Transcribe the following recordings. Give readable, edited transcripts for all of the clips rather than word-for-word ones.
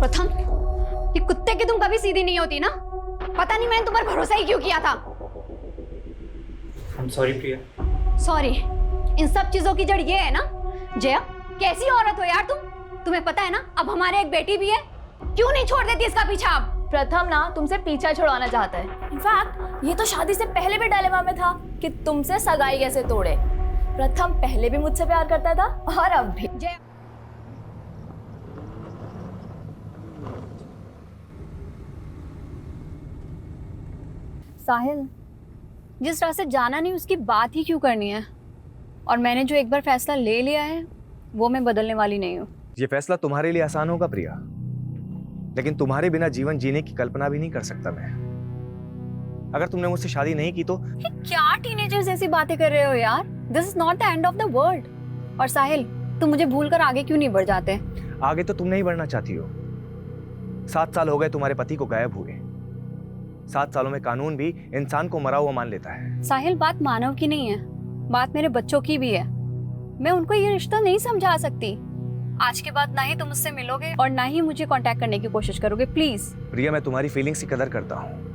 प्रथम, ये कुत्ते की तुम कभी सीधी नहीं होती ना। पता नहीं मैंने तुम पर भरोसा ही क्यों किया था। I'm sorry Priya. सॉरी, इन सब चीजों की जड़ ये है ना। जया, कैसी औरत हो यार तुम। तुम्हें पता है ना अब हमारे एक बेटी भी है। क्यों नहीं छोड़ देती इसका पीछा आप। प्रथम ना तुमसे पीछा छुड़वाना चाहता है। इनफैक्ट ये तो शादी से पहले भी डायलेमा में था कि तुमसे सगाई कैसे तोड़े। प्रथम पहले भी मुझसे प्यार करता था और अब भी। जया, साहिल, जिस रास्ते जाना नहीं उसकी बात ही क्यों करनी है। और मैंने जो एक बार फैसला ले लिया है वो मैं बदलने वाली नहीं हूँ। ये फैसला तुम्हारे लिए आसान होगा प्रिया, लेकिन तुम्हारे बिना जीवन जीने की कल्पना भी नहीं कर सकता मैं। अगर तुमने मुझसे शादी नहीं की तो। क्या टीनेजर्स ऐसी बातें कर रहे हो यार। This is not the end of the world. और साहिल, तुम मुझे भूलकर आगे क्यों नहीं बढ़ जाते। आगे तो तुम नहीं बढ़ना चाहती हो। 7 साल हो गए तुम्हारे पति को गायब हुए। 7 सालों में कानून भी इंसान को मरा हुआ मान लेता है। साहिल, बात मानव की नहीं है, बात मेरे बच्चों की भी है। मैं उनको ये रिश्ता नहीं समझा सकती। आज के बाद ना ही तुम मुझसे मिलोगे और ना ही मुझे कांटेक्ट करने की कोशिश करोगे, प्लीज। प्रिया, मैं तुम्हारी फीलिंग्स की कदर करता हूँ।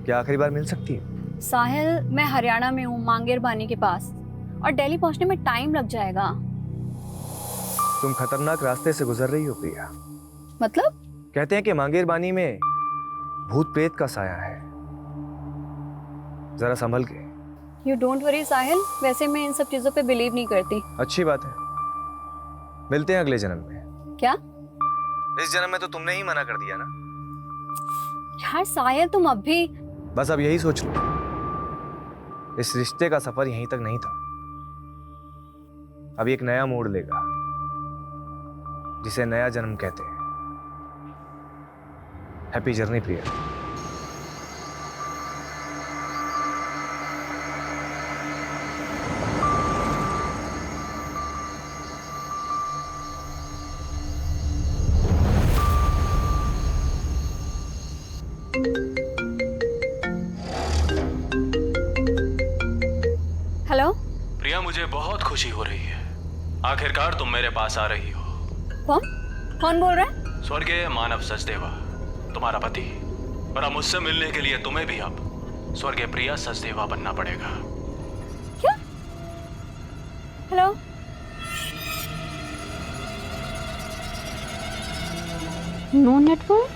क्या आखिरी बार मिल सकती है? साहिल, मैं हरियाणा में हूँ, मांगेर बानी के पास, और दिल्ली पहुंचने में टाइम लग जाएगा। तुम खतरनाक रास्ते से गुजर रही हो प्रिया। मतलब? कहते हैं कि मांगेर बानी में भूत प्रेत का साया है, जरा संभल के। यू डोंट वरी साहिल, वैसे मैं इन सब चीजों पे बिलीव नहीं करती। अच्छी बात है, मिलते हैं अगले जन्म में। क्या? इस जन्म में तो तुमने ही मना कर दिया ना। यार साहिल, तुम अब भी। बस अब यही सोच लो, इस रिश्ते का सफर यहीं तक नहीं था। अब एक नया मोड़ लेगा जिसे नया जन्म कहते हैं। हैप्पी जर्नी प्रिया। हेलो प्रिया, मुझे बहुत खुशी हो रही है। आखिरकार तुम मेरे पास आ रही हो। कौन कौन बोल रहा है? स्वर्गीय मानव सचदेवा, तुम्हारा पति। पर अब मुझसे मिलने के लिए तुम्हें भी अब स्वर्गीय प्रिया सचदेवा बनना पड़ेगा। क्या? Hello, no network.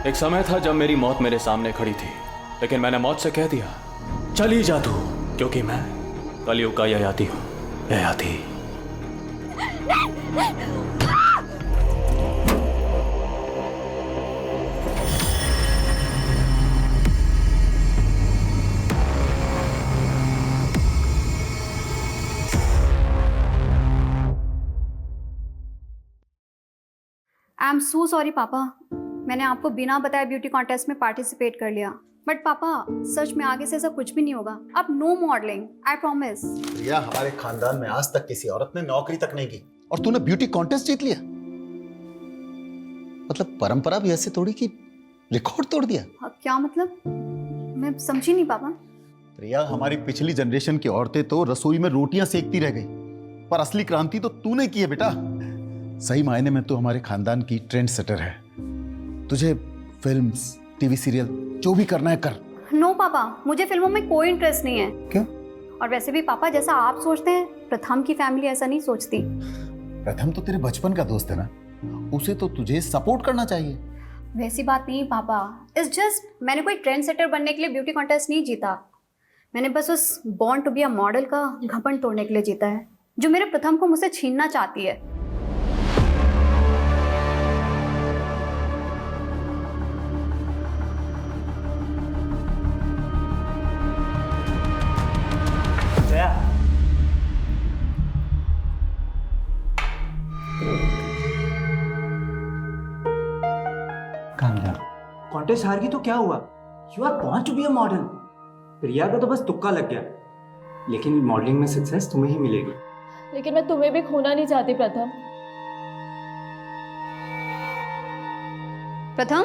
एक समय था जब मेरी मौत मेरे सामने खड़ी थी, लेकिन मैंने मौत से कह दिया, चली जा तू, क्योंकि मैं कलयुग का ययाति हूं। Yayati. I am so sorry पापा, मैंने आपको बिना बताए ब्यूटी कॉन्टेस्ट में पार्टिसिपेट कर लिया। बट पापा, सच में आगे से ऐसा कुछ भी नहीं होगा। अब नो मॉडलिंग, आई प्रॉमिस। प्रिया, हमारे खानदान में आज तक किसी औरत ने नौकरी तक नहीं की और तूने ब्यूटी कॉन्टेस्ट जीत लिया। मतलब परंपरा भी ऐसे तोड़ी कि रिकॉर्ड तोड़ दिया। क्या मतलब? मैं समझी नहीं पापा। प्रिया, हमारी पिछली जनरेशन की औरतें तो रसोई में रोटियां सेकती रह गई, पर असली क्रांति तो तूने की है बेटा। सही मायने में तो हमारे खानदान की ट्रेंड सेटर है। तुझे फिल्म्स, टीवी सीरियल जो भी करना है कर। नो पापा, मुझे फिल्मों में कोई इंटरेस्ट नहीं है। क्यों? और वैसे भी पापा, जैसा आप सोचते हैं, प्रथम की फैमिली ऐसा नहीं सोचती। प्रथम तो तेरे बचपन का दोस्त है ना, उसे तो तुझे सपोर्ट करना चाहिए। वैसी बात नहीं पापा, इट्स जस्ट मैंने कोई ट्रेंड सेटर बनने के लिए ब्यूटी कॉन्टेस्ट नहीं जीता। मैंने बस उस born to be a model का घमंड तोड़ने के लिए जीता है, जो मेरे प्रथम को मुझसे छीनना चाहती है। कॉन्टेस्ट हार गई तो क्या हुआ? You are born to be a model. Priya को तो बस तुक्का लग गया, लेकिन मॉडलिंग में सक्सेस तुम्हें ही मिलेगी। लेकिन मैं तुम्हें भी खोना नहीं चाहती प्रथम। प्रथम,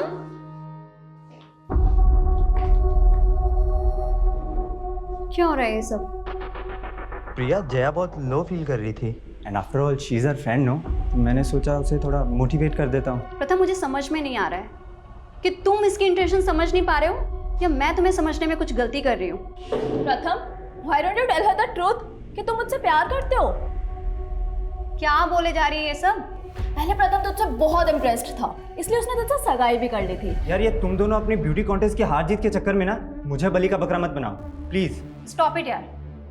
क्या हो रहा है ये सब? प्रिया, जया बहुत लो फील कर रही थी। And after all she is her friend, no? मैंने सोचा उसे थोड़ा मोटिवेट कर देता हूँ। प्रथम, मुझे समझ में नहीं आ रहा है कि तुम इसकी इंटेंशन समझ नहीं पा रहे हो या मैं तुम्हें समझने में कुछ गलती कर रही हूँ। प्रथम, why don't you tell her the truth कि तुम मुझसे प्यार करते हो? क्या बोले जा रही है ये सब? पहले प्रथम तुझसे बहुत इम्प्रेस्ड था, इसलिए उसने तुझसे सगाई भी कर ली थी। यार, ये तुम दोनों अपनी ब्यूटी कॉन्टेस्ट की हार जीत के चक्कर में ना मुझे बलि का बकरा मत बनाओ प्लीज। स्टॉप इट यार।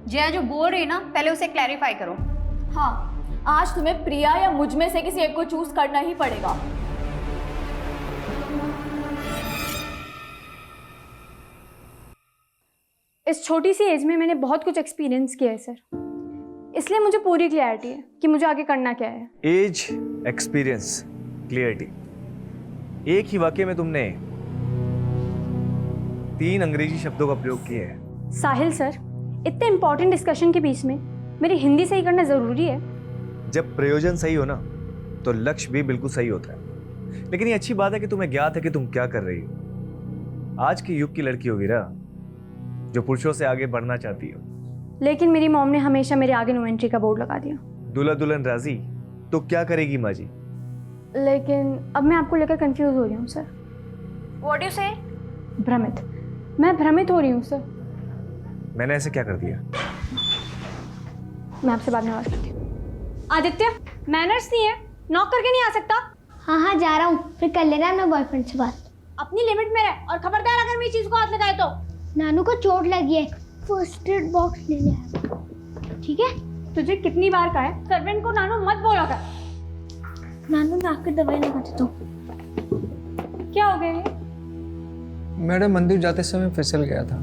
जया जो बोल रही है ना, पहले उसे क्लैरिफाई करो। हाँ, आज तुम्हें प्रिया या मुझ में से किसी एक को चूज करना ही पड़ेगा। इस छोटी सी एज में मैंने बहुत कुछ एक्सपीरियंस किया है सर, इसलिए मुझे पूरी क्लैरिटी है कि मुझे आगे करना क्या है। एज, एक्सपीरियंस, क्लियरिटी, एक ही वाक्य में तुमने 3 अंग्रेजी शब्दों का प्रयोग किए हैं। साहिल सर, इतने इंपॉर्टेंट डिस्कशन के बीच में मेरी हिंदी सही करना जरूरी है? जब प्रयोजन सही हो ना, तो लक्ष्य भी बिल्कुल सही होता है। लेकिन ये अच्छी बात है कि तुम्हें ज्ञात है कि तुम क्या कर रही हो। आज के युग की लड़की हो वीरा, जो पुरुषों से आगे बढ़ना चाहती हो। लेकिन मेरी मॉम ने हमेशा मेरे आगे नो एंट्री का बोर्ड लगा दिया। दूल्हा दुल्हन राजी तो क्या करेगी माँ जी? लेकिन अब मैं आपको लेकर कंफ्यूज हो रही हूँ sir. What do you say? भ्रमित, मैं भ्रमित हो रही हूँ सर। मैंने ऐसे क्या कर दिया? मैं आपसे बाद में बात करती हूँ। आदित्य, मैनर्स नहीं है, नॉक करके नहीं आ सकता। हाँ हाँ जा रहा हूँ, फिर कर लेना अपने बॉयफ्रेंड से बात। अपनी लिमिट में रह, और खबरदार अगर मेरी चीज को हाथ लगाए तो। नानू को चोट लगी है, फर्स्ट एड बॉक्स ले लिया, ठीक है? तुझे कितनी बार कहा है सर्वेंट को नानू मत बोला कर। नानू मैं आकर दवाई लगा देता हूँ। क्या हो गया ये? मैडम, मंदिर जाते समय फिसल गया था।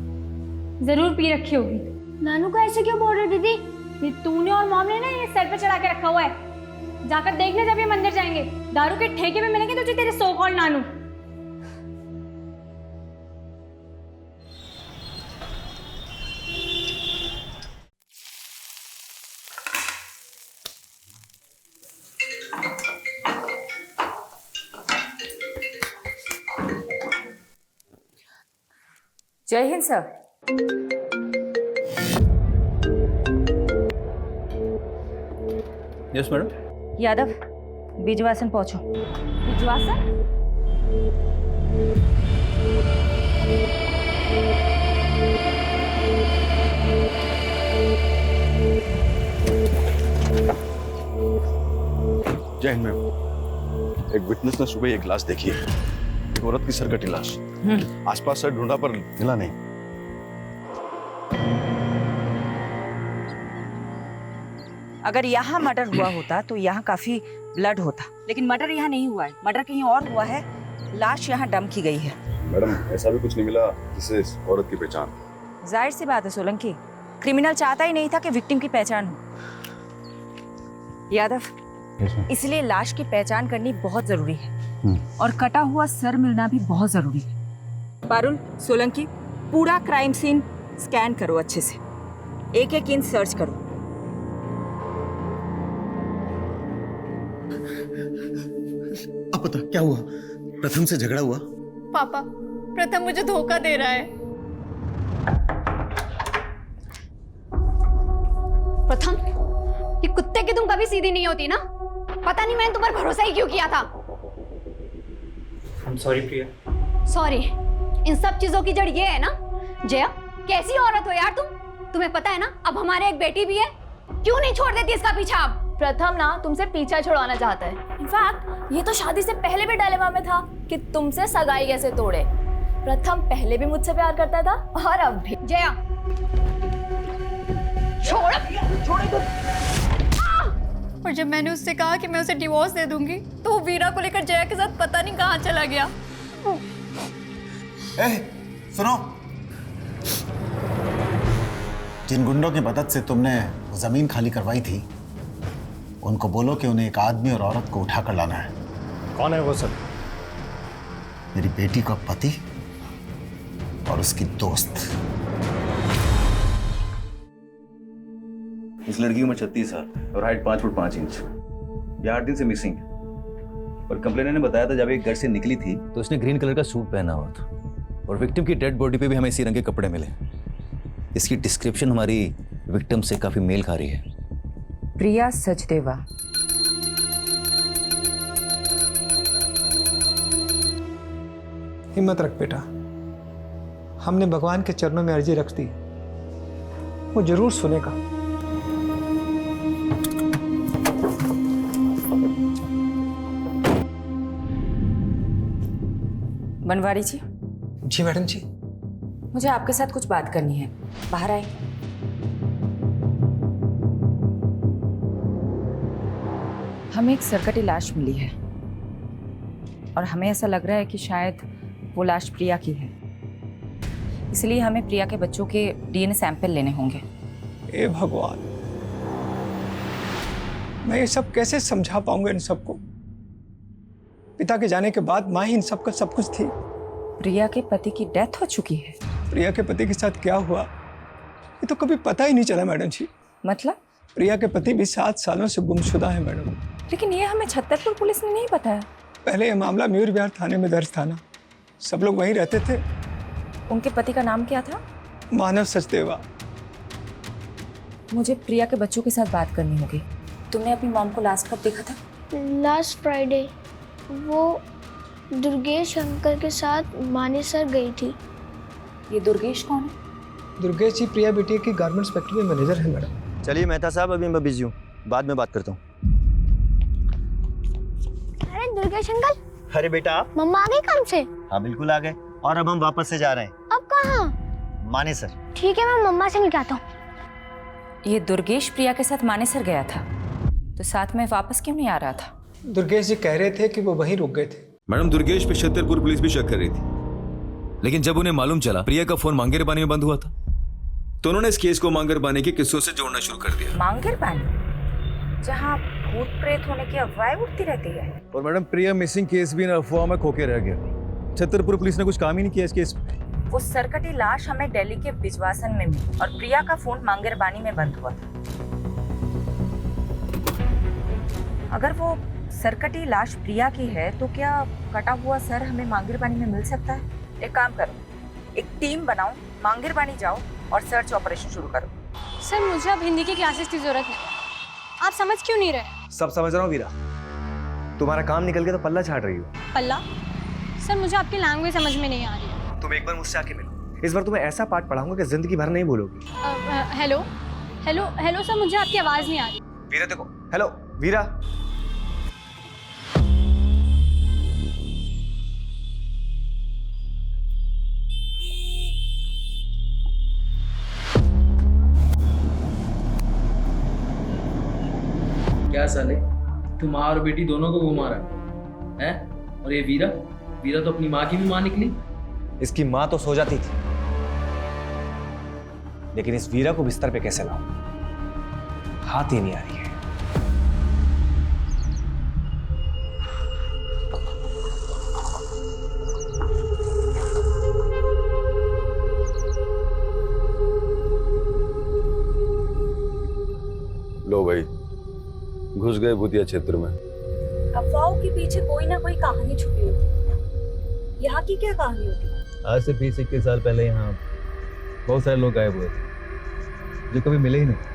जरूर पी रखी होगी। नानू को ऐसे क्यों बोल रहे दीदी? ये तूने और मॉम ने ना ये सर पे चढ़ा के रखा हुआ है। जाकर देखने जब ये मंदिर जाएंगे, दारू के ठेके पे मिलेंगे तुझे तेरे सो कॉल्ड नानू। जय हिंद sir. Yes madam. Yadav, Bijwasan पहुंचो। विजवासन? जय हिंद मैम। एक विटनेस ने सुबह एक लाश देखी है, एक औरत की सरकटी लाश। आसपास से ढूंढा पर मिला नहीं। अगर यहाँ मर्डर हुआ होता तो यहाँ काफी ब्लड होता, लेकिन मर्डर यहाँ नहीं हुआ है, मर्डर कहीं और हुआ है। लाश यहाँ डंप की गई है। मैडम, ऐसा भी कुछ नहीं मिला जिससे इस औरत की पहचान। जाहिर सी बात है सोलंकी, क्रिमिनल चाहता ही नहीं था कि विक्टिम की पहचान हो। यादव, इसलिए लाश की पहचान करनी बहुत जरूरी है और कटा हुआ सर मिलना भी बहुत जरूरी है। पारुल, सोलंकी, पूरा क्राइम सीन स्कैन करो अच्छे से, एक एक इंच सर्च करो। अब बता क्या हुआ? प्रथम से झगड़ा हुआ? पापा, प्रथम मुझे धोखा दे रहा है। प्रथम, ये कुत्ते की तुम कभी सीधी नहीं होती ना। पता नहीं मैंने तुम पर भरोसा ही क्यों किया था। I'm sorry Priya. सॉरी, इन सब चीजों की जड़ ये है ना। जया, कैसी औरत हो यार तुम। तुम्हें पता है ना अब हमारे एक बेटी भी है, क्यों नहीं छोड़ देती इसका पीछा अब। प्रथम ना तुमसे पीछा छुड़वाना चाहता है। इनफैक्ट ये तो शादी से पहले भी डायलेमा में था कि तुमसे सगाई कैसे तोड़े। प्रथम पहले भी मुझसे प्यार करता था और अब भी। जया, छोड़। और जब मैंने उससे कहा कि मैं उसे डिवोर्स दे दूंगी तो वो वीरा को लेकर जया के साथ पता नहीं कहाँ चला गया। सुनो, जिन गुंडों की मदद से तुमने जमीन खाली करवाई थी, उनको बोलो कि उन्हें एक आदमी और औरत को उठा कर लाना है। कौन है वो सब? मेरी बेटी का पति और उसकी दोस्त। इस लड़की की उम्र 36 साल और हाइट 5 फुट 5 इंच। ये 8 दिन से मिसिंग है और कंप्लेनर ने बताया था जब एक घर से निकली थी तो उसने ग्रीन कलर का सूट पहना हुआ था और विक्टिम की डेड बॉडी पे भी हमें इसी रंग के कपड़े मिले। इसकी डिस्क्रिप्शन हमारी विक्टिम से काफी मेल खा रही है। प्रिया सचदेवा। हिम्मत रख बेटा, हमने भगवान के चरणों में अर्जी रख दी, वो जरूर सुनेगा। बनवारी जी। जी मैडम जी। मुझे आपके साथ कुछ बात करनी है, बाहर आए। हमें एक सरकटी लाश मिली है और हमें ऐसा लग रहा है कि शायद वो लाश प्रिया की है, इसलिए हमें प्रिया के बच्चों के डीएनए सैंपल लेने होंगे। ए भगवान, मैं ये सब कैसे समझा पाऊंगा इन सबको। पिता के जाने के बाद माँ ही इन सबका सब कुछ थी। प्रिया के पति की डेथ हो चुकी है। प्रिया के पति के साथ क्या हुआ ये तो कभी पता ही नहीं चला मैडम जी। मतलब? प्रिया के पति भी 7 सालों से गुमशुदा है मैडम। लेकिन ये हमें छतरपुर पुलिस ने नहीं बताया। पहले ये मामला मयूर विहार थाने में दर्ज था ना, सब लोग वहीं रहते थे। उनके पति का नाम क्या था? मानव सचदेवा। मुझे प्रिया के बच्चों के साथ बात करनी होगी। तुमने अपनी मॉम को लास्ट कब देखा था? Last Friday. वो दुर्गेश अंकल के साथ मानेसर गई थी। ये दुर्गेश कौन है? दुर्गेश जी प्रिया बेटी की गारमेंट्स फैक्ट्री में मैनेजर है मैडम। चलिए मेहता साहब, अभी मैं बिजी हूँ, बाद में बात करता हूँ। अरे दुर्गेश अंकल। अरे बेटा आप? मम्मा आ गई काम से? हाँ बिल्कुल आ गए, और अब हम वापस से जा रहे हैं। अब कहाँ? मानेसर। ठीक है, मैं मम्मा से मिलता हूँ। ये दुर्गेश प्रिया के साथ मानेसर गया था, तो साथ में वापस क्यों नहीं आ रहा था? दुर्गेश जी कह रहे थे कि वो वहीं रुक गए थे। मैडम, दुर्गेश पे छतरपुर पुलिस भी शक कर रही थी, लेकिन जब उन्हें मालूम चला प्रिया का फोन मांगेर पानी में बंद हुआ था, तो उन्होंने इस केस को मांगेर पानी के किस्सों से जोड़ना शुरू कर दिया। मांगेर पानी, जहाँ भूत प्रेत होने की अफवाहें उठती रहती है। और मैडम, प्रिया मिसिंग केस भी इन अफवाह में खोके रह गया। छतरपुर पुलिस ने कुछ काम ही नहीं किया इस केस में। वो सरकटी लाश हमें दिल्ली के बिजवासन में मिली और प्रिया का फोन मांगेर पानी में बंद हुआ था। अगर वो सरकटी लाश प्रिया की है तो क्या कटा हुआ सर हमें मांगेर पानी में मिल सकता है? एक काम करो, एक टीम बनाओ, मांगेर पानी जाओ और सर्च ऑपरेशन शुरू करो। सर मुझे अब हिंदी की क्लासेस की जरूरत है, आप समझ क्यों नहीं रहे? सब समझ रहा हूँ वीरा, तुम्हारा काम निकल गया तो पल्ला झाड़ रही हो। पल्ला? सर मुझे आपकी लैंग्वेज समझ में नहीं आ रही है। तुम एक बार मुझसे आके मिलो, इस बार तुम्हें ऐसा पाठ पढ़ाऊंगा कि जिंदगी भर नहीं भूलोगी। हेलो हेलो हेलो सर, मुझे आपकी आवाज़ नहीं आ रही। वीरा देखो, हेलो वीरा। क्या साले, तू माँ और बेटी दोनों को घुमा रहा है? और ये वीरा वीरा तो अपनी माँ की भी माँ निकली। इसकी माँ तो सो जाती थी, लेकिन इस वीरा को बिस्तर पे कैसे लाऊं, हाथ ही नहीं आ रही है। लो भाई, घुस गए भूतिया क्षेत्र में। अफवाहों के पीछे कोई ना कोई कहानी छुपी होती है। यहाँ की क्या कहानी होती है? आज से 20-21 साल पहले यहाँ बहुत सारे लोग गायब हुए थे जो कभी मिले ही नहीं।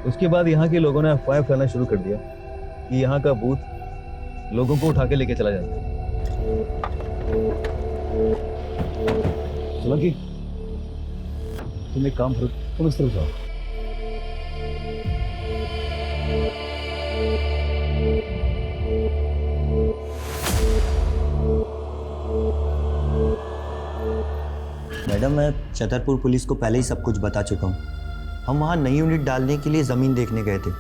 उसके बाद यहाँ के लोगों ने अफवाह फैलाना शुरू कर दिया कि यहाँ का भूत लोगों को उठा के लेके चला जाता है। सोलंकी, तुम एक काम करो, तुम इस तरफ जाओ। मैडम, मैं छतरपुर पुलिस को पहले ही सब कुछ बता चुका हूँ। हम वहाँ नई यूनिट डालने के लिए ज़मीन देखने गए थे,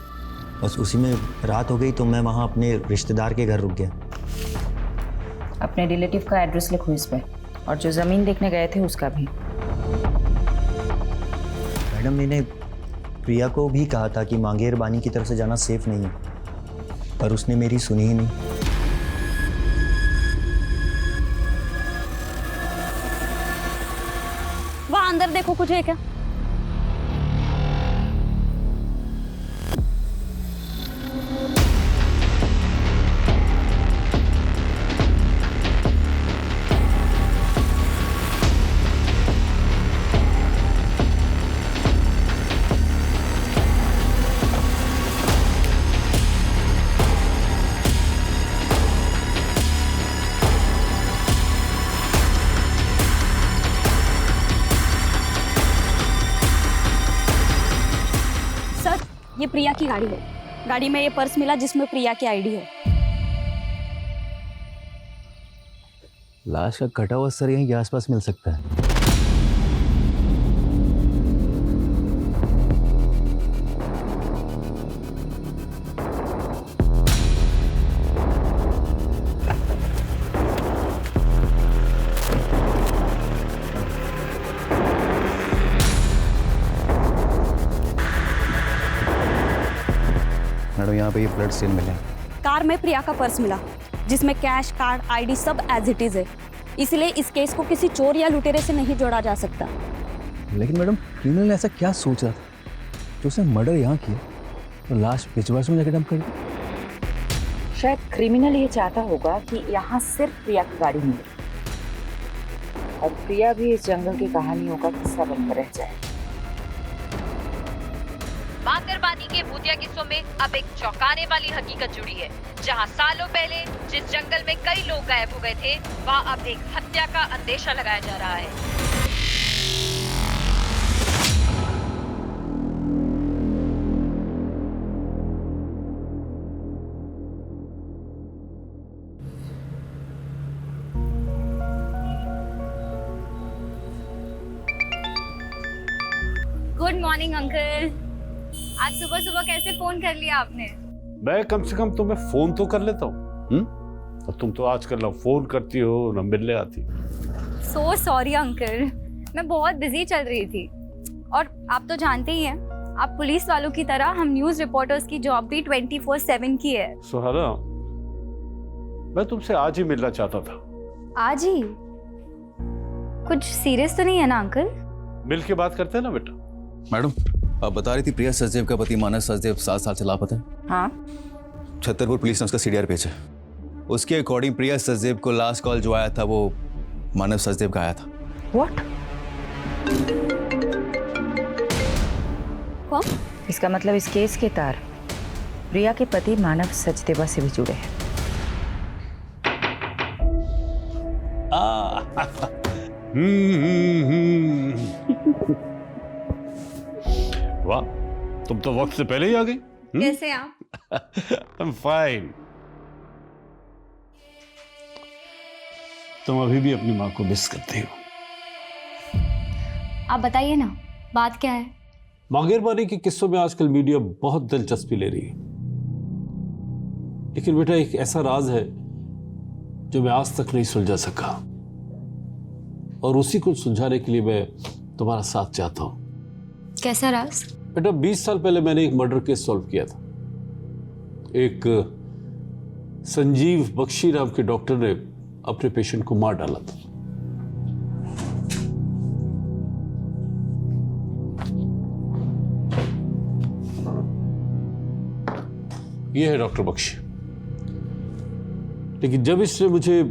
बस उसी में रात हो गई तो मैं वहाँ अपने रिश्तेदार के घर रुक गया। अपने रिलेटिव का एड्रेस लिखो इस पे, और जो ज़मीन देखने गए थे उसका भी। मैडम, मैंने प्रिया को भी कहा था कि मांगेर बानी की तरफ से जाना सेफ नहीं है, पर उसने मेरी सुनी ही नहीं। वहाँ अंदर देखो, कुछ है क्या? ये प्रिया की गाड़ी है। गाड़ी में ये पर्स मिला जिसमें प्रिया की आईडी है। लाश का कटा हुआ सर यहीं के आसपास मिल सकता है। मैडम, यहाँ पे ये ब्लड स्टेन मिले। कार में प्रिया का पर्स मिला जिसमें कैश, कार्ड, आईडी सब एज इट इज है। इसलिए इस केस को किसी चोर या लुटेरे से नहीं जोड़ा जा सकता। लेकिन मैडम, क्रिमिनल ने ऐसा क्या सोच रहा था जो उसने मर्डर यहाँ किया तो लाश पिछवाड़ में जाकर डंप कर दी? शायद क्रिमिनल ये चाहता होगा कि यहाँ सिर्फ प्रिया की गाड़ी मिले और प्रिया भी इस जंगल की कहानियों का किस्सा बनकर रह जाए। मांगरबानी के भूतिया किस्सों में अब एक चौंकाने वाली हकीकत जुड़ी है। जहां सालों पहले जिस जंगल में कई लोग गायब हो गए थे, वहां अब एक हत्या का अंदेशा लगाया जा रहा है। Good morning uncle. आज सुबह सुबह कैसे फोन कर लिया आपने? मैं कम से कम तुम्हें फोन तो कर लेता हूँ। और तुम तो आजकल ना फोन करती हो ना मिलने आती। सो सॉरी अंकल, मैं बहुत बिजी चल रही थी। और आप तो जानते ही हैं, आप पुलिस वालों की तरह हम न्यूज रिपोर्टर्स की जॉब भी 24/7 की है। सुहाना, मैं तुमसे आज ही मिलना चाहता था। आज ही? कुछ सीरियस तो नहीं है ना अंकल? मिल के बात करते हैं ना बेटा। मैडम, आप बता रही थी प्रिया सचदेव का पति मानस सचदेव 7 साल से लापता है। हाँ, छतरपुर पुलिस ने उसका सीडीआर भेजा। उसके अकॉर्डिंग प्रिया सचदेव को लास्ट कॉल जो आया था वो मानव सचदेव का आया था। व्हाट? कौन? इसका मतलब इस केस के तार प्रिया के पति मानव सचदेवा से भी जुड़े हैं। वाह, तुम तो वक्त से पहले ही आ गई। कैसे आप? I'm fine। तुम अभी भी अपनी माँ को मिस करती हो। आप बताइए ना, बात क्या है? मांगेरबानी के किस्सों में आजकल मीडिया बहुत दिलचस्पी ले रही है, लेकिन बेटा एक ऐसा राज है जो मैं आज तक नहीं सुलझा सका, और उसी को सुलझाने के लिए मैं तुम्हारा साथ चाहता हूं। कैसा राज? बेटा 20 साल पहले मैंने एक मर्डर केस सॉल्व किया था। एक संजीव बख्शी नाम के डॉक्टर ने अपने पेशेंट को मार डाला था। ये है डॉक्टर बख्शी। लेकिन जब इसने मुझे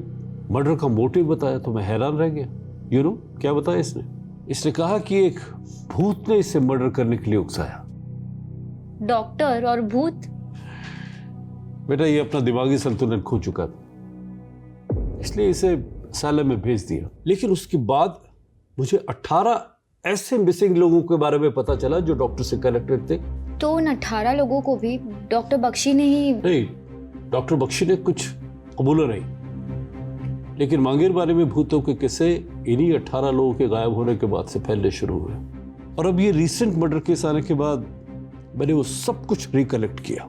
मर्डर का मोटिव बताया तो मैं हैरान रह गया। यू नो क्या बताया इसने? इसने कहा कि एक भूत ने इसे मर्डर करने के लिए उकसाया। डॉक्टर और भूत? बेटा ये अपना दिमागी संतुलन खो चुका था, इसलिए इसे असylum में भेज दिया। लेकिन उसके बाद मुझे 18 ऐसे मिसिंग लोगों के बारे में पता चला जो डॉक्टर से कनेक्टेड थे। तो उन 18 लोगों को भी डॉक्टर बख्शी ने ही? नहीं, डॉक्टर बख्शी ने कुछ कबूला नहीं, लेकिन मांगेर बारे में भूतों के किस्से इन्हीं 18 लोगों के गायब होने के बाद से फैलने शुरू हुए। और अब ये रिसेंट मर्डर केस आने के बाद मैंने वो सब कुछ रिकलेक्ट किया।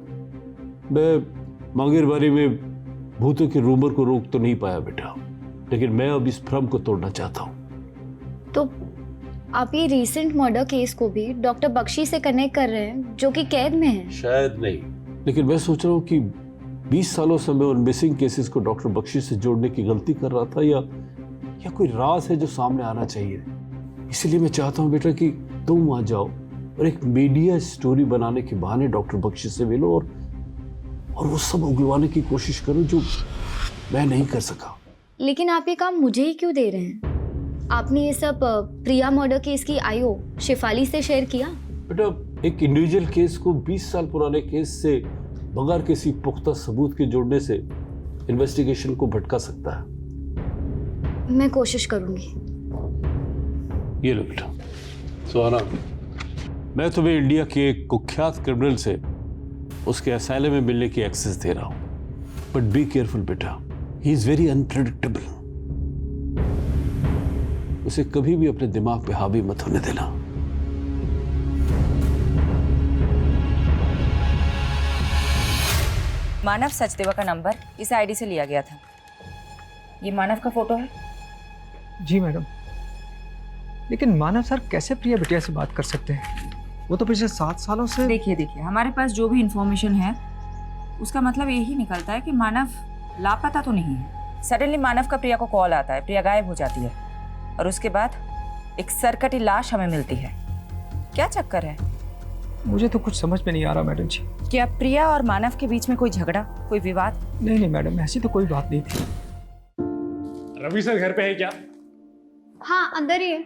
मैं मांगेर बारे में भूतों के रूमर को रोक तो नहीं पाया बेटा, लेकिन मैं अब इस भ्रम को तोड़ना चाहता हूँ। तो आप ये रिसेंट मर्डर केस को भी डॉक्टर बख्शी से कनेक्ट कर रहे हैं जो कि कैद में है? शायद नहीं, लेकिन मैं सोच रहा हूँ कि 20 सालों से मैं उन मिसिंग केसेस को डॉक्टर बख्शी से जोड़ने की गलती कर रहा था, या कोई राज है जो सामने आना चाहिए। इसलिए मैं चाहता हूँ बेटा कि तुम वहां जाओ और एक मीडिया स्टोरी बनाने के बहाने डॉक्टर बख्शी से मिलो और वो सब उगलवाने की कोशिश करो जो मैं नहीं कर सका। लेकिन आप ये काम मुझे ही क्यों दे रहे हैं? आपने ये सब प्रिया मर्डर केस की आईओ शेफाली से शेयर किया? बेटा एक इंडिविजुअल केस को 20 साल पुराने केस से बगैर किसी पुख्ता सबूत के जोड़ने से इन्वेस्टिगेशन को भटका सकता है। मैं कोशिश करूंगी। ये लो बेटा। सुहाना, मैं तुम्हें इंडिया के एक कुख्यात क्रिमिनल से उसके असylum में मिलने की एक्सेस दे रहा हूं, बट बी केयरफुल बेटा, ही इज वेरी अनप्रेडिक्टेबल। उसे कभी भी अपने दिमाग पे हावी मत होने देना। मानव सचदेवा का नंबर इस आईडी से लिया गया था। ये मानव का फोटो है? जी मैडम, लेकिन मानव सर कैसे प्रिया बिटिया से बात कर सकते हैं? वो तो पिछले 7 सालों से। देखिए हमारे पास जो भी इंफॉर्मेशन है उसका मतलब यही निकलता है कि मानव लापता तो नहीं है। सडनली मानव का प्रिया को कॉल आता है, प्रिया गायब हो जाती है और उसके बाद एक सरकटी लाश हमें मिलती है। क्या चक्कर है? मुझे तो कुछ समझ में नहीं आ रहा मैडम जी। क्या प्रिया और मानव के बीच में कोई झगड़ा, कोई विवाद? नहीं मैडम, ऐसी तो कोई बात नहीं थी। रवि सर घर पे है क्या? हाँ अंदर ही है।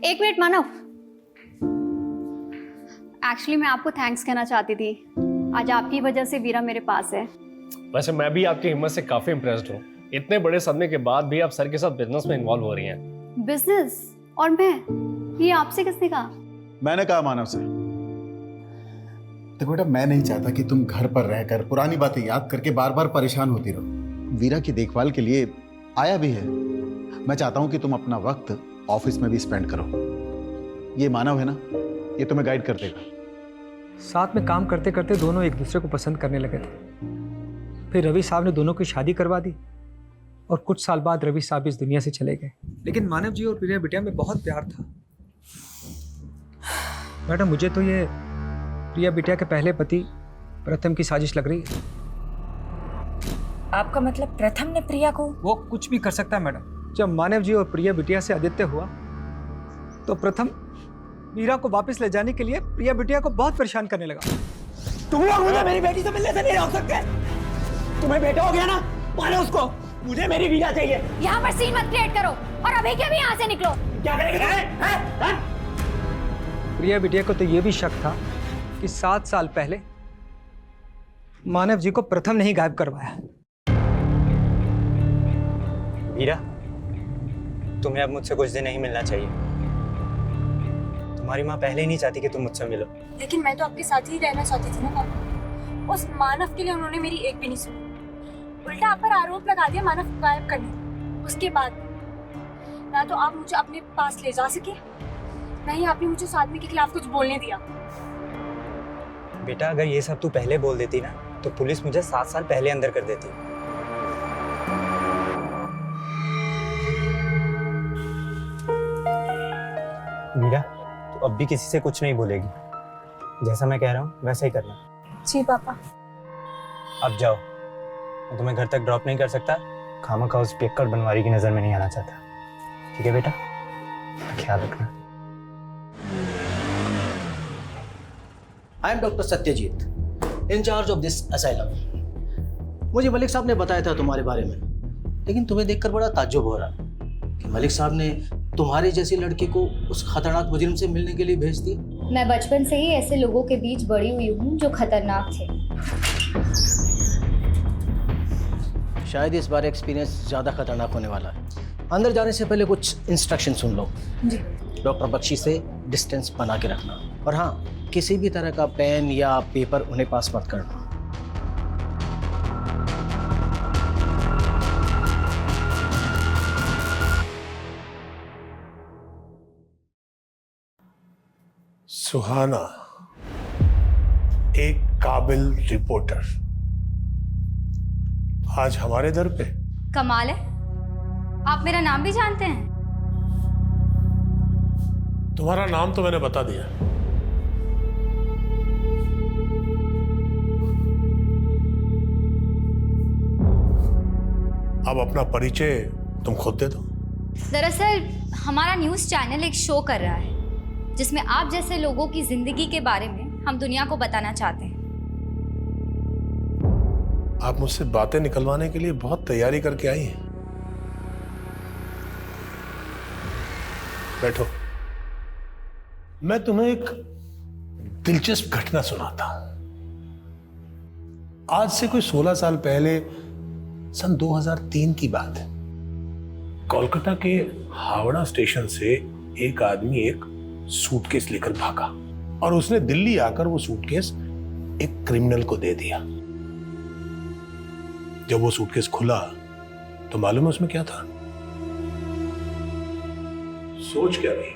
एक मिनट मानव, एक्चुअली मैं आपको थैंक्स कहना चाहती थी। आज आपकी वजह से वीरा मेरे पास है। वैसे मैं भी आपकी हिम्मत से काफी इम्प्रेस्ड हूँ। इतने बड़े सदमे के बाद भी आप सर के साथ बिजनेस में इन्वॉल्व हो रही हैं। बिजनेस? और मैं? ये आपसे किसने कहा? मैंने कहा मानव से। देखो बेटा, मैं नहीं चाहता कि तुम घर पर रहकर पुरानी बातें याद करके बार बार परेशान होती रहो। वीरा की देखभाल के लिए आया भी है। मैं चाहता हूं कि तुम अपना वक्त ऑफिस में भी स्पेंड करो। ये मानव है ना, ये तुम्हें गाइड कर देगा। साथ में काम करते करते दोनों एक दूसरे को पसंद करने लगे थे। फिर रवि साहब ने दोनों की शादी करवा दी और कुछ साल बाद रवि साहब इस दुनिया से चले गए। लेकिन मानव जी और प्रिया बिटिया में बहुत प्यार था। मैडम मुझे तो ये प्रिया बिटिया के पहले पति प्रथम की साजिश लग रही है। आपका मतलब प्रथम ने प्रिया को? वो कुछ भी कर सकता है मैडम। जब मानव जी और प्रिया बिटिया से आदित्य हुआ तो प्रथम मीरा को वापस ले जाने के लिए प्रिया बिटिया को बहुत परेशान करने लगा। तुम लोग मुझे मेरी बेटी से मिलने से नहीं रोक सकते। तुम्हें बेटा हो गया ना, मानो उसको। मुझे मेरी वीरा चाहिए। यहाँ पर सीन मत क्रिएट करो और अभी के अभी यहाँ से निकलो। क्या करेंगे? प्रिया बिटिया को तो ये भी शक था कि 7 साल पहले मानव जी को प्रथम ने ही गायब करवाया। वीरा, तुम्हें अब मुझसे कुछ दिन नहीं मिलना चाहिए। तुम्हारी माँ पहले ही नहीं चाहती कि तुम मुझसे मिलो। लेकिन मैं तो आपके साथ ही रहना चाहती थी ना पापा। उस मानव के लिए उन्होंने मेरी एक भी नहीं सुनी। उल्टा आप पर आरोप लगा दिया मानव को गायब करने। उसके बाद ना तो आप मुझे अपने पास ले जा सके, ना ही आपने मुझे उस आदमी के खिलाफ कुछ बोलने दिया। बेटा, अगर ये सब तू पहले बोल देती ना तो पुलिस मुझे 7 साल पहले अंदर कर देती। वीरा, तू अब भी किसी से कुछ नहीं बोलेगी। जैसा मैं कह रहा हूँ वैसा ही करना। जी पापा। अब जाओ, मैं तुम्हें घर तक ड्रॉप नहीं कर सकता। खामखा उस पियक्कड़ बनवारी की नजर में नहीं आना चाहता। ठीक है बेटा, ख्याल रखना। I am doctor Satyajit. Incharge of this asylum. मुझे मलिक साहब ने बताया था तुम्हारे बारे में, लेकिन तुम्हें देखकर बड़ा ताज्जुब हो रहा कि मलिक साहब ने तुम्हारी जैसी लड़की को उस खतरनाक मुजरिम से मिलने के लिए भेज दिया। मैं बचपन से ही ऐसे लोगों के बीच बड़ी हुई हूँ जो खतरनाक थे। शायद इस बार एक्सपीरियंस ज़्यादा खतरनाक होने वाला है। अंदर जाने से पहले कुछ इंस्ट्रक्शन सुन लो। जी। डॉक्टर बख्शी से डिस्टेंस बना के रखना, और हाँ, किसी भी तरह का पेन या पेपर उन्हें पास मत करना। सुहाना, एक काबिल रिपोर्टर, आज हमारे दर पे। कमाल है, आप मेरा नाम भी जानते हैं? तुम्हारा नाम तो मैंने बता दिया। अब अपना परिचय तुम खुद दे दो। दरअसल हमारा न्यूज़ चैनल एक शो कर रहा है जिसमें आप जैसे लोगों की जिंदगी के बारे में हम दुनिया को बताना चाहते हैं। आप मुझसे बातें निकलवाने के लिए बहुत तैयारी करके आई हैं। बैठो, मैं तुम्हें एक दिलचस्प घटना सुनाता हूं। आज से कोई 16 साल पहले, सन 2003 की बात है। कोलकाता के हावड़ा स्टेशन से एक आदमी एक सूटकेस लेकर भागा और उसने दिल्ली आकर वो सूटकेस एक क्रिमिनल को दे दिया। जब वो सूटकेस खुला तो मालूम है उसमें क्या था? सोच क्या रही?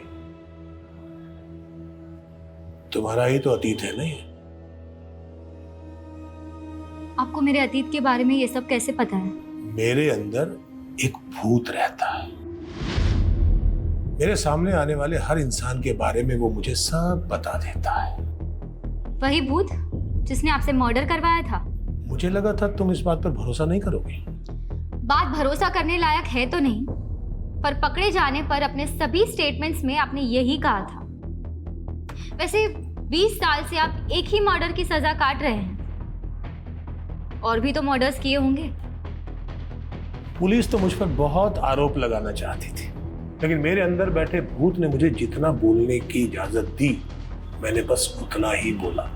तुम्हारा ही तो अतीत है ना ये। आपको मेरे अतीत के बारे में ये सब कैसे पता है? मेरे अंदर एक भूत रहता है। मेरे सामने आने वाले हर इंसान के बारे में वो मुझे सब बता देता है। वही भूत जिसने आपसे मर्डर करवाया था? मुझे लगा था तुम इस बात पर भरोसा नहीं करोगे। बात भरोसा करने लायक है तो नहीं, पर पकड़े जाने पर अपने सभी स्टेटमेंट्स में आपने यही कहा था। वैसे 20 साल से आप एक ही मर्डर की सजा काट रहे हैं, और भी तो मर्डर्स किए होंगे। पुलिस तो मुझ पर बहुत आरोप लगाना चाहती थी, लेकिन मेरे अंदर बैठे भूत ने मुझे जितना बोलने की इजाजत दी, मैंने बस उतना ही बोला।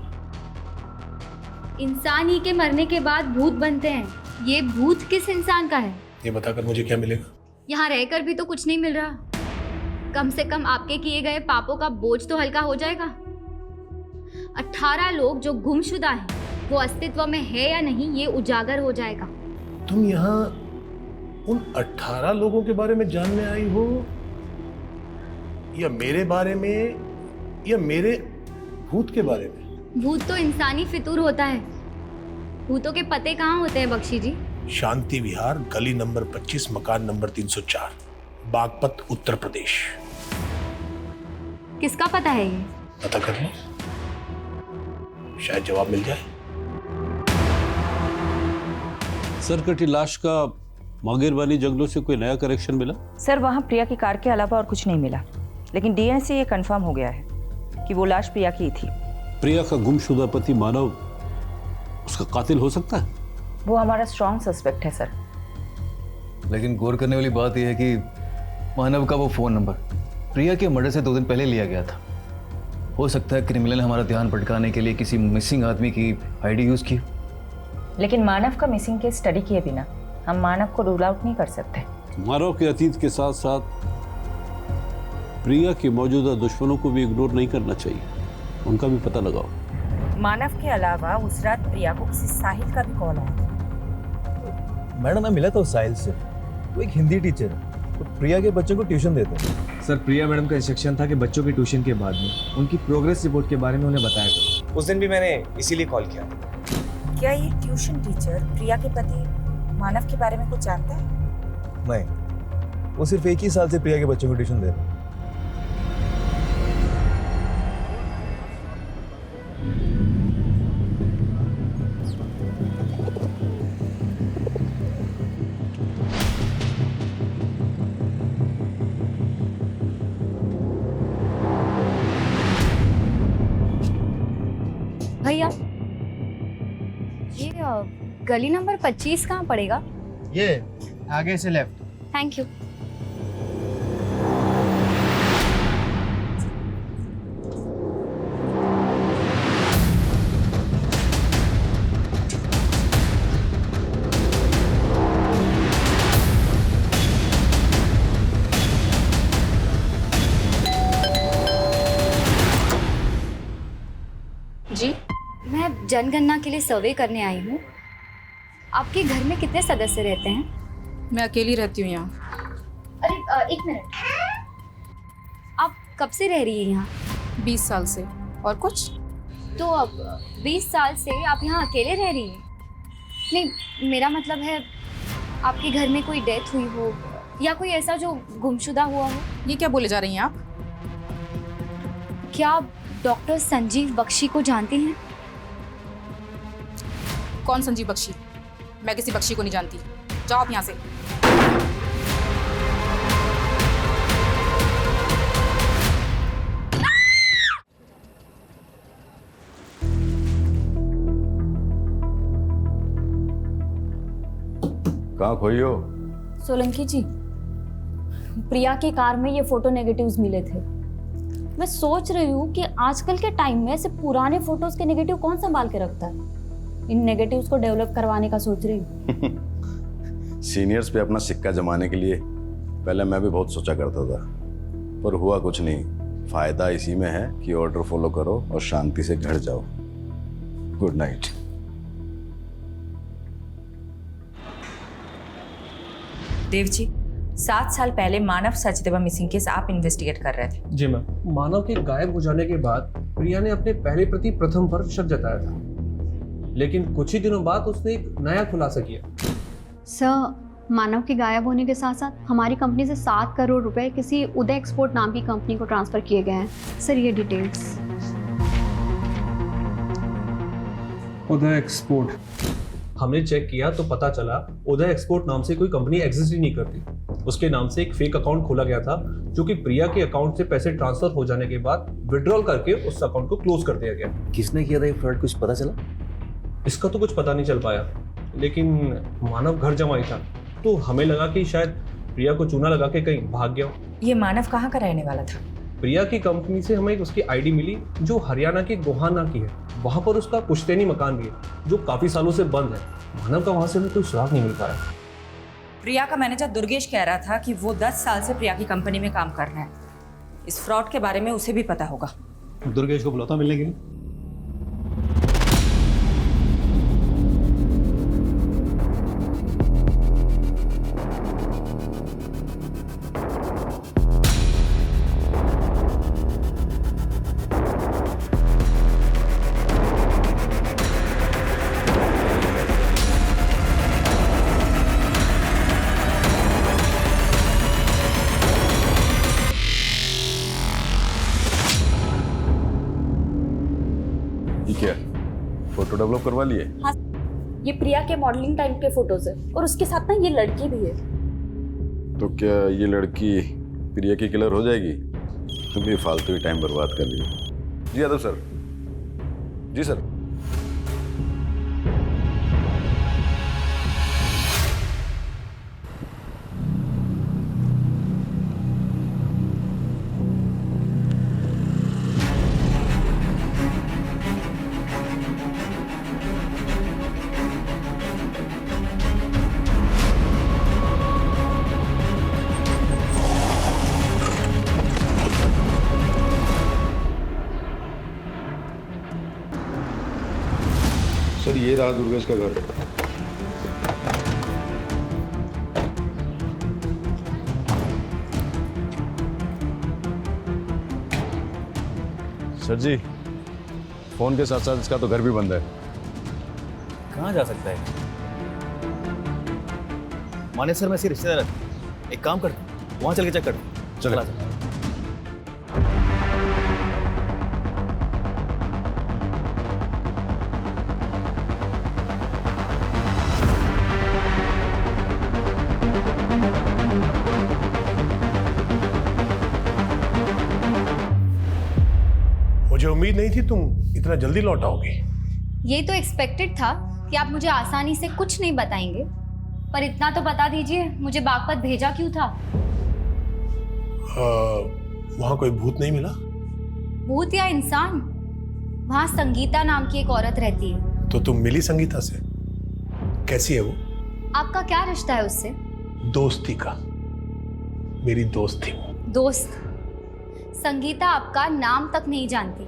इंसान ही के मरने के बाद भूत बनते हैं। ये भूत किस इंसान का है? ये बताकर मुझे क्या मिलेगा? यहाँ रहकर भी तो कुछ नहीं मिल रहा। कम से कम आपके किए गए पापों का बोझ तो हल्का हो जाएगा। 18 लोग जो गुमशुदा हैं, वो अस्तित्व में है या नहीं, ये उजागर हो जाएगा। तुम यहाँ उन 18 लोगों के बारे में जानने आई हो, या मेरे बारे में, या मेरे भूत के बारे में? भूत तो इंसानी फितूर होता है। भूतों के पते कहाँ होते हैं बख्शी जी? शांति विहार, गली नंबर 25, मकान नंबर 304, बागपत, उत्तर प्रदेश। किसका पता है ये? पता कर लो, शायद जवाब मिल जाए। सर, कटी लाश का मांगेरवानी जंगलों से कोई नया करेक्शन मिला? सर, वहाँ प्रिया की कार के अलावा और कुछ नहीं मिला, लेकिन डीएनए से ये कंफर्म हो गया है कि वो लाश प्रिया की ही थी। प्रिया का गुमशुदा पति मानव उसका कातिल हो सकता है? वो हमारा स्ट्रॉन्ग सस्पेक्ट है सर। लेकिन गौर करने वाली बात यह है कि मानव का वो फोन नंबर प्रिया के मर्डर से 2 दिन पहले लिया गया था। हो सकता है क्रिमिनल ने हमारा ध्यान भटकाने के लिए किसी मिसिंग आदमी की आईडी यूज की। लेकिन मानव का मिसिंग केस स्टडी किए बिना हम मानव को रूल आउट नहीं कर सकते। मानव के अतीत के साथ साथ प्रिया के मौजूदा दुश्मनों को भी इग्नोर नहीं करना चाहिए, उनका भी पता लगाओ। मानव के अलावा उस रात प्रिया को किसी साहिल का भी कॉल आया। मैडम, मैं मिला था उस साहिल से। वो एक हिंदी टीचर है, तो प्रिया के बच्चों को ट्यूशन देते हैं। सर, प्रिया मैडम का इंस्ट्रक्शन था कि बच्चों की ट्यूशन के बाद में उनकी प्रोग्रेस रिपोर्ट के बारे में उन्हें बताया करो। उस दिन भी मैंने इसीलिए कॉल किया। क्या ये ट्यूशन टीचर प्रिया के पति मानव के बारे में कुछ जानता है? नहीं, वो सिर्फ 1 ही साल से प्रिया के बच्चों को ट्यूशन दे रहे हैं। भैया, गली नंबर 25 कहाँ पड़ेगा? ये आगे से लेफ्ट। Thank you. जी, मैं जनगणना के लिए सर्वे करने आई हूँ। आपके घर में कितने सदस्य रहते हैं? मैं अकेली रहती हूँ यहाँ। अरे एक मिनट, आप कब से रह रही हैं यहाँ? 20 साल से। और कुछ? तो अब 20 साल से आप यहाँ अकेले रह रही हैं? नहीं, मेरा मतलब है आपके घर में कोई डेथ हुई हो या कोई ऐसा जो गुमशुदा हुआ हो। ये क्या बोले जा रही हैं आप? क्या आप डॉक्टर संजीव बख्शी को जानती हैं? कौन संजीव बख्शी? मैं किसी बख्शी को नहीं जानती। जाओ आप यहाँ से। कहाँ खोई हो? सोलंकी जी, प्रिया की कार में ये फोटो नेगेटिव्स मिले थे। मैं सोच रही हूँ कि आजकल के टाइम में ऐसे पुराने फोटोज के नेगेटिव कौन संभाल के रखता है। इन नेगेटिव्स को डेवलप करवाने का सोच रही हूँ। सीनियर्स पे अपना सिक्का जमाने के लिए पहले मैं भी बहुत सोचा करता था, पर हुआ कुछ नहीं। फायदा इसी में है कि ऑर्डर फॉलो करो और शांति से घर जाओ। Good night. देव जी, 7 साल पहले मानव सचदेवा मिसिंग केस आप इन्वेस्टिगेट कर रहे थे। जी मैम, मानव के गायब हो जाने के बाद प्रिया ने अपने पहले प्रति प्रथम पर शक जताया था, लेकिन कुछ ही दिनों बाद उसने एक नया खुलासा किया। सर, मानव के गायब होने के साथ साथ हमारी कंपनी से 7 करोड़ रुपए किसी उदय एक्सपोर्ट नाम की कंपनी को ट्रांसफर किए गए हैं। सर, ये डिटेल्स। उदय एक्सपोर्ट, हमने चेक किया तो पता चला उदय एक्सपोर्ट नाम से कोई कंपनी एग्जिस्ट ही नहीं करती। उसके नाम से एक फेक अकाउंट खोला गया था, जो कि प्रिया के अकाउंट से पैसे ट्रांसफर हो जाने के बाद विड्रॉल करके उस अकाउंट को क्लोज कर दिया गया। किसने किया था ये फ्रॉड, कुछ पता चला? इसका तो कुछ पता नहीं चल पाया, लेकिन मानव घर जमाई था, तो हमें लगा कि शायद प्रिया को चूना लगा के कहीं भाग गया हो। ये मानव कहाँ का रहने वाला था? प्रिया की कंपनी से हमें उसकी आईडी मिली जो हरियाणा के गोहाना की है। वहां पर उसका पुश्तैनी मकान भी है जो काफी सालों से बंद है। मानव का वहां से हमें कोई सुराग नहीं मिल पाया। प्रिया का मैनेजर दुर्गेश कह रहा था कि वो 10 साल से प्रिया की कंपनी में काम कर रहा है। इस फ्रॉड के बारे में उसे भी पता होगा। दुर्गेश को बुलाता मिलने के लिए। क्या फोटो डेवलप करवा लिए? हाँ, ये प्रिया के मॉडलिंग टाइम के फोटोज है और उसके साथ ना ये लड़की भी है। तो क्या ये लड़की प्रिया की किलर हो जाएगी? तुम भी फालतू ही टाइम बर्बाद कर रही हो। जी यादव सर। जी सर। सर, ये रहा दुर्गेश का घर। सर जी, फोन के साथ साथ इसका तो घर भी बंद है। कहाँ जा सकता है? माने सर, मैं इसके रिश्तेदार है। एक काम करते हैं, वहां चल के चेक करते हैं। चला। मुझे उम्मीद नहीं थी तुम इतना जल्दी लौट आओगी। ये तो एक्सपेक्टेड था कि आप मुझे आसानी से कुछ नहीं बताएंगे, पर इतना तो बता दीजिए मुझे बागपत भेजा क्यों था? वहां कोई भूत नहीं मिला? भूत या इंसान? वहां संगीता नाम की एक औरत रहती है। तो तुम मिली संगीता से? कैसी है वो? आपका क्या रिश्ता है उससे? दोस्ती का। मेरी दोस्त थी वो। दोस्त? संगीता आपका नाम तक नहीं जानती।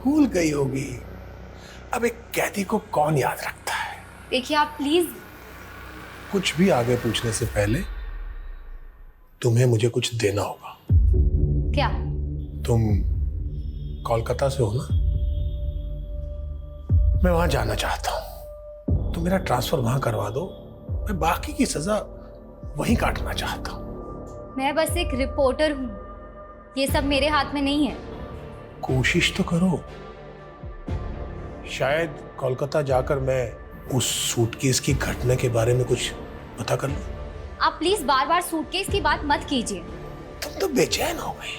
भूल गई होगी। अब एक कैदी को कौन याद रखता है? देखिए आप प्लीज। कुछ भी आगे पूछने से पहले तुम्हें मुझे कुछ देना होगा। क्या? तुम कोलकाता से हो ना? मैं वहां जाना चाहता हूं। तुम मेरा ट्रांसफर वहां करवा दो। मैं बाकी की सजा वहीं काटना चाहता हूं। मैं बस एक रिपोर्टर हूँ, ये सब मेरे हाथ में नहीं है। कोशिश तो करो। शायद कोलकाता जाकर मैं उस सूटकेस की घटना के बारे में कुछ पता कर लूं। आप प्लीज बार बार सूटकेस की बात मत कीजिए। तुम तो बेचैन हो गई।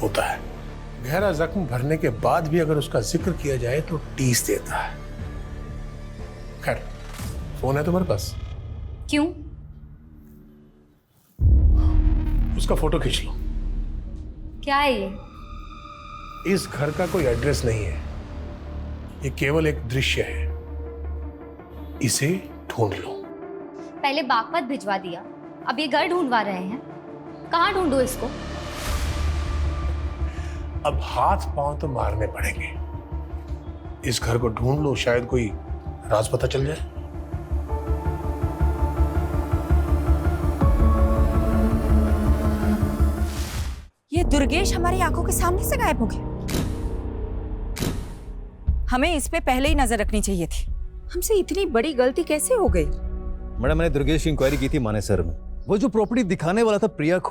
होता है, गहरा जख्म भरने के बाद भी अगर उसका जिक्र किया जाए तो टीस देता है। खैर, फोन है तुम्हारे पास? क्यों? उसका फोटो खींच लो। क्या है ये? इस घर का कोई एड्रेस नहीं है, ये केवल एक दृश्य है। इसे ढूंढ लो। पहले बागपत भिजवा दिया, अब ये घर ढूंढवा रहे हैं। कहाँ ढूंढूं इसको? अब हाथ पांव तो मारने पड़ेंगे। इस घर को ढूंढ लो, शायद कोई राज पता चल जाए। ये दुर्गेश हमारी आंखों के सामने से गायब हो गया। हमें इस पे पहले ही नजर रखनी चाहिए थी। हमसे इतनी बड़ी गलती कैसे हो गई? मैडम, मैंने दुर्गेश की इंक्वायरी की थी मानेसर में। वो जो प्रॉपर्टी दिखाने वाला था प्रिया को,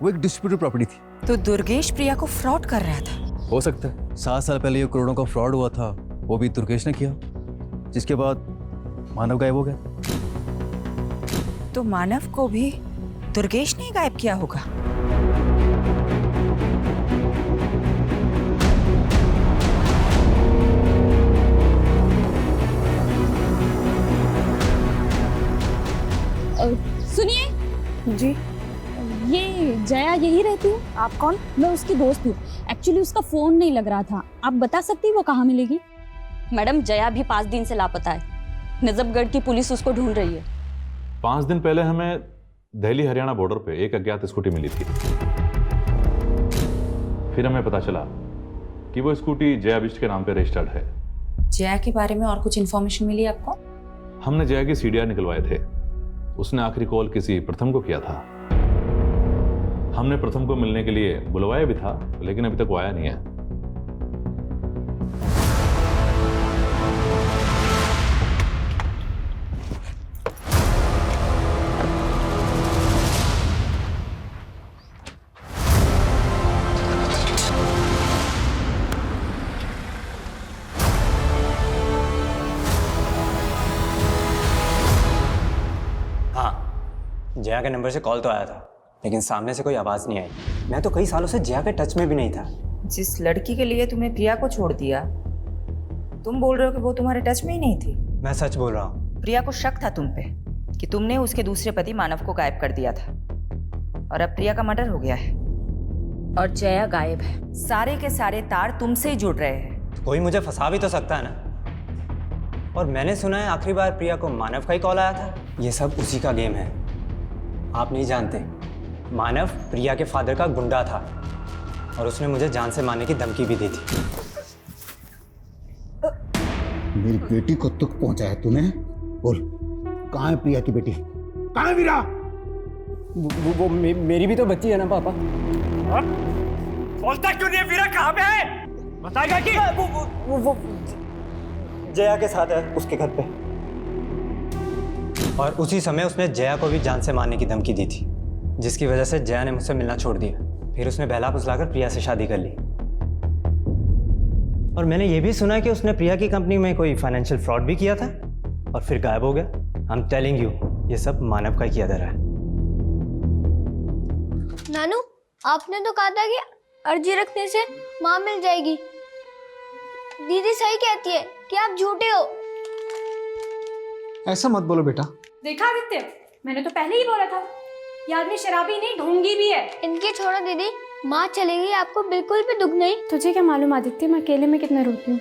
वो एक डिस्प्यूटेड प्रॉपर्टी थी। तो दुर्गेश प्रिया को फ्रॉड कर रहा था? हो सकता है 7 साल पहले ये करोड़ों का फ्रॉड हुआ था, वो भी दुर्गेश ने किया, जिसके बाद मानव गायब हो गया। तो मानव को भी दुर्गेश ने गायब किया होगा। सुनिए जी, ये जया यही रहती है? आप कौन? मैं उसकी दोस्त हूँ। एक्चुअली उसका फोन नहीं लग रहा था, आप बता सकती वो कहाँ मिलेगी? मैडम, जया भी 5 दिन से लापता है। नजफगढ़ की पुलिस उसको ढूंढ रही है। 5 दिन पहले हमें दिल्ली हरियाणा बॉर्डर पे एक अज्ञात स्कूटी मिली थी। फिर हमें पता चला कि वो स्कूटी जया बिष्ट के नाम पे रजिस्टर्ड है। जया के बारे में और कुछ इन्फॉर्मेशन मिली आपको? हमने जया की सीडीआर निकलवाए थे। उसने आखिरी कॉल किसी प्रथम को किया था। हमने प्रथम को मिलने के लिए बुलवाया भी था, लेकिन अभी तक वो आया नहीं है। जया के नंबर से कॉल तो आया था, लेकिन सामने से कोई आवाज़ नहीं आई। मैं तो कई सालों से जया के टच में भी नहीं था। जिस लड़की के लिए तुमने प्रिया को छोड़ दिया, तुम बोल रहे हो कि वो तुम्हारे टच में ही नहीं थी? मैं सच बोल रहा हूँ। प्रिया को शक था तुम पे कि तुमने उसके दूसरे पति मानव को गायब कर दिया था, और अब प्रिया का मर्डर हो गया है और जया गायब है। सारे के सारे तार तुमसे ही जुड़ रहे हैं। कोई मुझे फंसा भी तो सकता है ना। और मैंने सुना है आखिरी बार प्रिया को मानव का ही कॉल आया था। ये सब उसी का गेम है। आप नहीं जानते, मानव प्रिया के फादर का गुंडा था और उसने मुझे जान से मारने की धमकी भी दी थी। मेरी बेटी को दुख पहुंचाया तूने? बोल, कहाँ है प्रिया की बेटी? कहाँ है वीरा? वो मेरी भी तो बच्ची है ना पापा। बोलता क्यों नहीं है? वीरा कहाँ पे है? बताएगा कि? वो जया के साथ है, उसके घर पे। और उसी समय उसने जया को भी जान से मारने की धमकी दी थी, जिसकी वजह से जया ने मुझसे मिलना छोड़ दिया। फिर उसने बहला फुसलाकर प्रिया से शादी कर ली। और मैंने ये भी सुना कि उसने प्रिया की कंपनी में कोई फाइनेंशियल फ्रॉड भी किया था और फिर गायब हो गया। आई एम टेलिंग यू, ये सब मानव का ही किया जा रहा है। नानू, आपने तो कहा था कि अर्जी रखने से माँ मिल जाएगी। दीदी सही कहती है कि आप झूठे हो। ऐसा मत बोलो बेटा। देखा आदित्य, मैंने तो पहले ही बोला था, ये आदमी शराबी नहीं ढोंगी भी है। इनकी छोड़ो दीदी, माँ चली गई, आपको बिल्कुल भी दुख नहीं? तुझे क्या मालूम आदित्य, मैं अकेले में कितना रोती हूँ,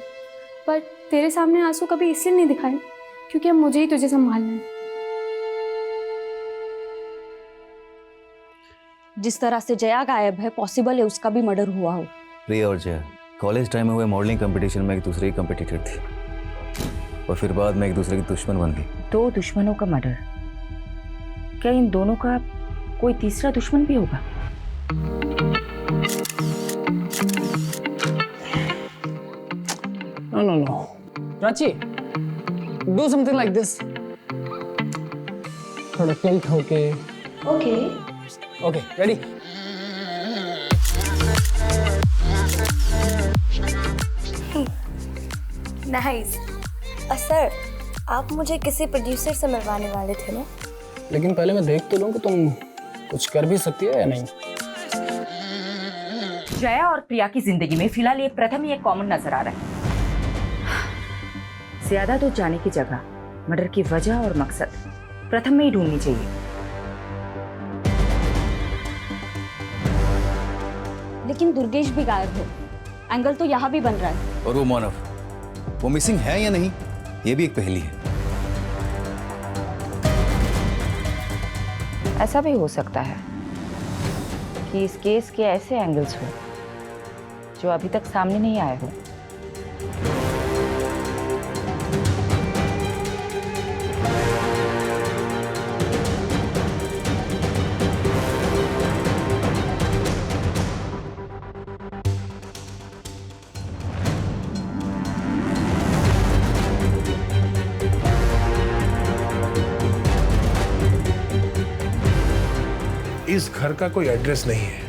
पर तेरे सामने आंसू कभी इसलिए नहीं दिखाए क्योंकि अब मुझे ही तुझे संभालना है। जिस तरह से जया गायब है, पॉसिबल है उसका भी मर्डर हुआ हो। प्रिया और जया कॉलेज टाइम में हुए मॉडलिंग कंपटीशन में एक दूसरे की कंपटीटर थी और फिर बाद में एक दूसरे की दुश्मन बन गई। 2 दुश्मनों का मर्डर, क्या इन दोनों का कोई तीसरा दुश्मन भी होगा? No. Prachi, do something like this. थोड़ा टिल्ट होके। Okay, ready? नाइस। सर, आप मुझे किसी प्रोड्यूसर से मिलवाने वाले थे ना? लेकिन पहले मैं देख तो लूं कि तुम कुछ कर भी सकती हो या नहीं। जया और प्रिया की जिंदगी में फिलहाल ये प्रथम ही एक कॉमन नजर आ रहा है। ज्यादा दूर जाने की जगह मर्डर की वजह और मकसद प्रथम में ही ढूंढनी चाहिए। लेकिन दुर्गेश भी गायब है, एंगल तो यहाँ भी बन रहा है। और वो मानव, वो मिसिंग है या नहीं, ये भी एक पहेली है। ऐसा भी हो सकता है कि इस केस के ऐसे एंगल्स हो जो अभी तक सामने नहीं आए हो। इस घर का कोई एड्रेस नहीं है,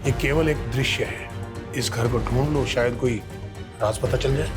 ये केवल एक दृश्य है। इस घर को ढूंढ लो, शायद कोई राज पता चल जाए।